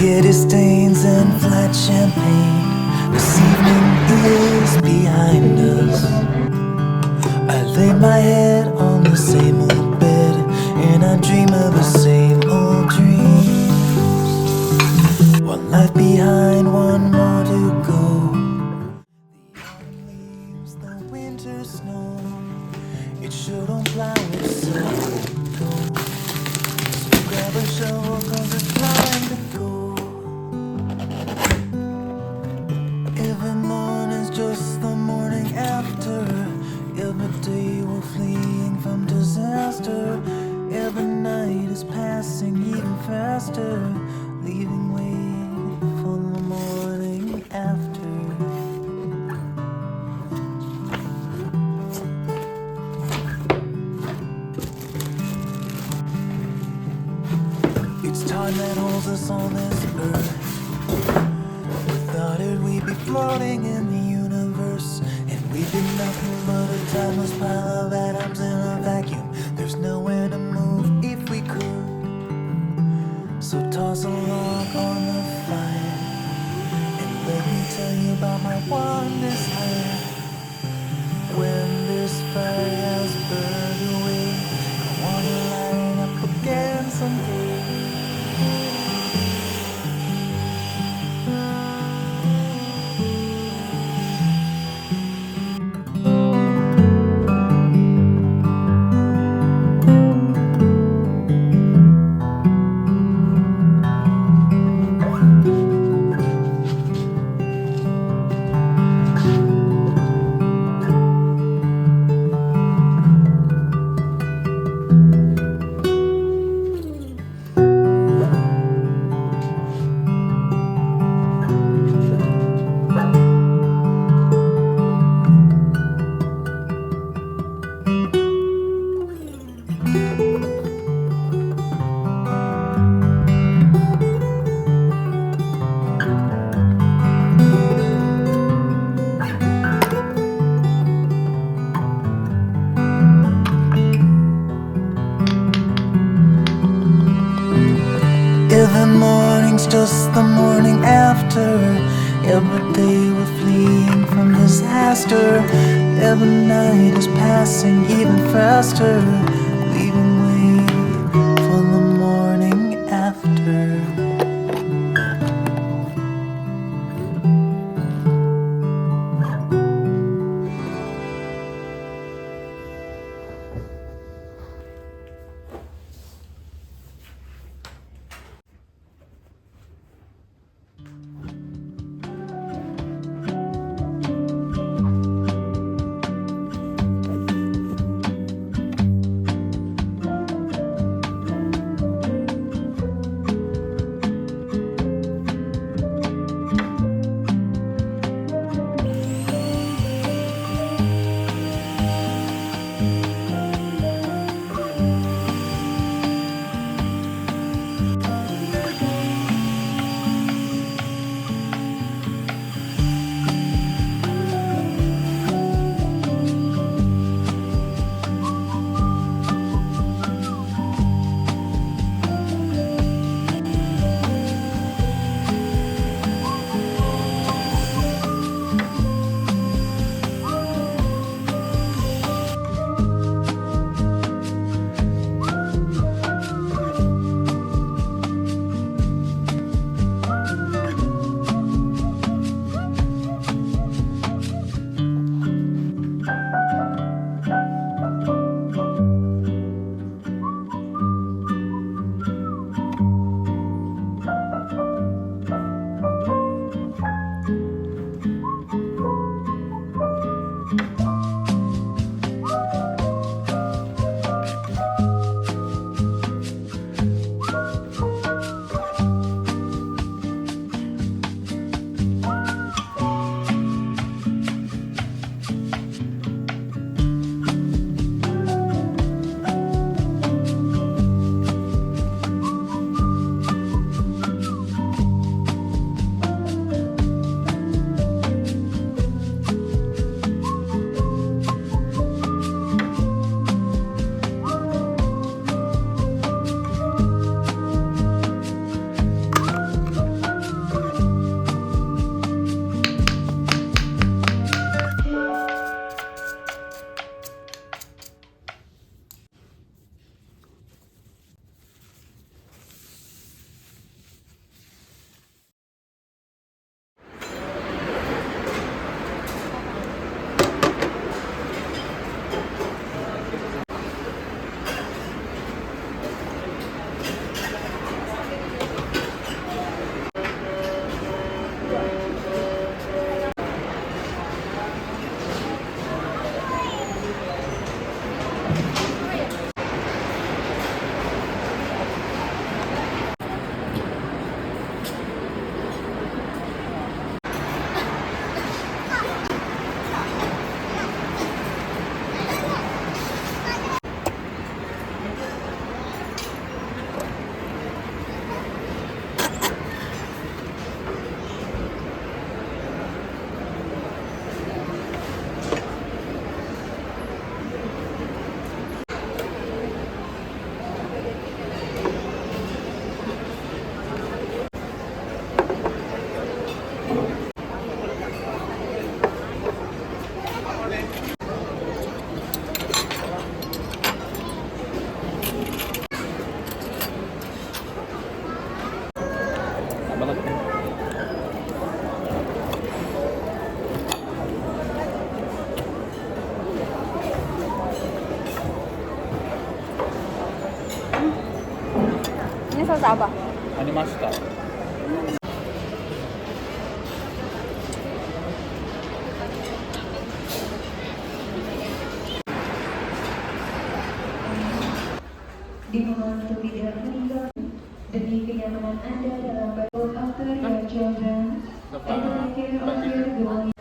spaghetti stains and flat champagne. This evening is behind us. I lay my head on the same old bed, and I dream of the same old dreams. One life behind, one more to go. The autumn leaves, the winter snow, it sure don't fly with silver gold. So grab a shovel, 'cause it's time to go. Every morning's just the morning after. Every day we're fleeing from disaster. Every night is passing even faster, leaving way for the morning after. It's time that holds us on this earth. Without it we'd be floating in the universe, and we'd be nothing but a timeless pile of atoms in a vacuum. There's nowhere to move if we could. So toss a log on the fire, and let me tell you about my one desire. When this fire has burned away, I wanna line up again someday. Every morning's just the morning after. Every day we're fleeing from disaster. Every night is passing even faster, leaving way for the morning after. rasa apa? Animasta. Dimohon untuk tidak meninggal demi kenyamanan Anda dalam berlalu after your children and the care of your belongings.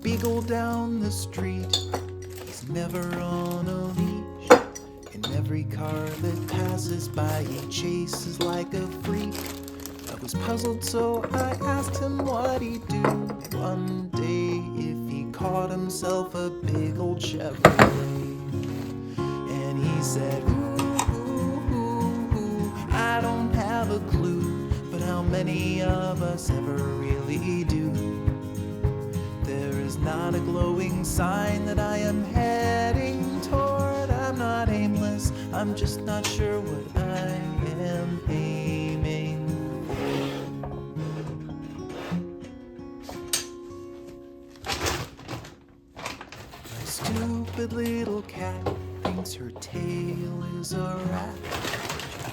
Beagle down the street, he's never on a leash. In every car that passes by, he chases like a freak. I was puzzled, so I asked him what he'd do one day if he caught himself a big old Chevrolet. And he said, ooh, I don't have a clue, but how many of us ever really do? There's not a glowing sign that I am heading toward. I'm not aimless, I'm just not sure what I am aiming for. My stupid little cat thinks her tail is a rat.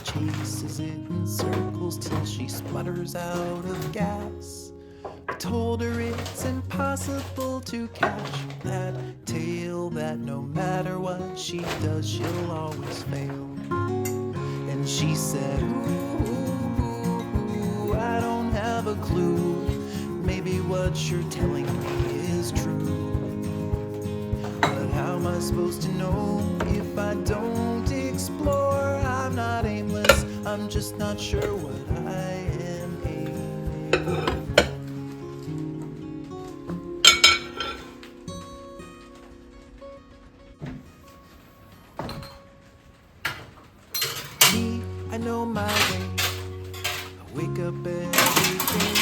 She chases it in circles till she sputters out of gas. I told her it's impossible to catch that tail, that no matter what she does, she'll always fail. And she said, ooh, I don't have a clue. Maybe what you're telling me is true. But how am I supposed to know if I don't explore? I'm not aimless, I'm just not sure what I am aiming for. I know my way. I wake up every day.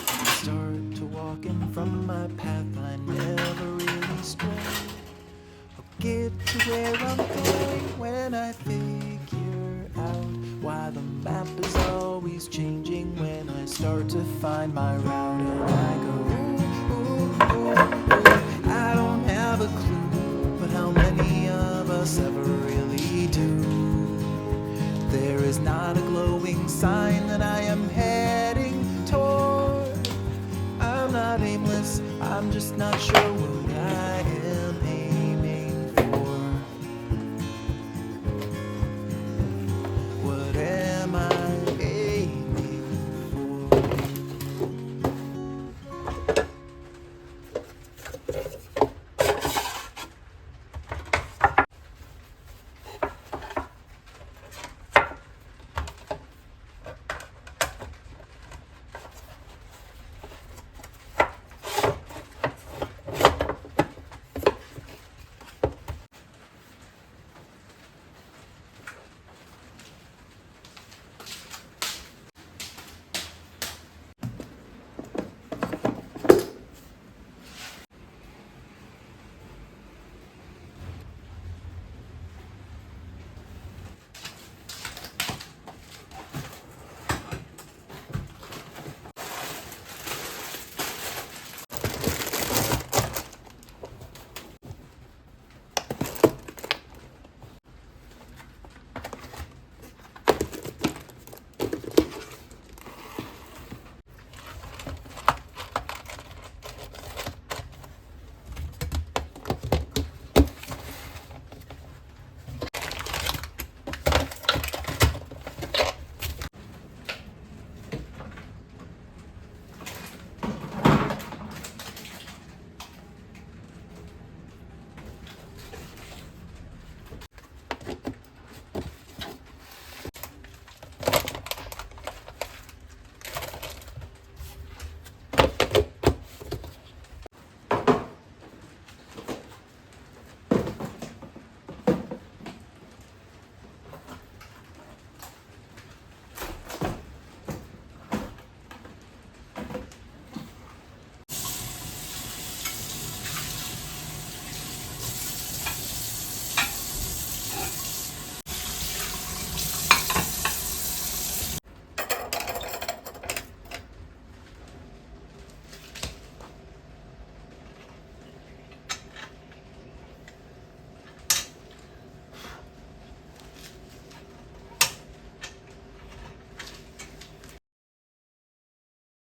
I start to walk in from my path. I never really stray. I'll get to where I'm going when I figure out why the map is always changing when I start to find my route. And I go, ooh, I don't have a clue, but how many of us ever really do? There is not a glowing sign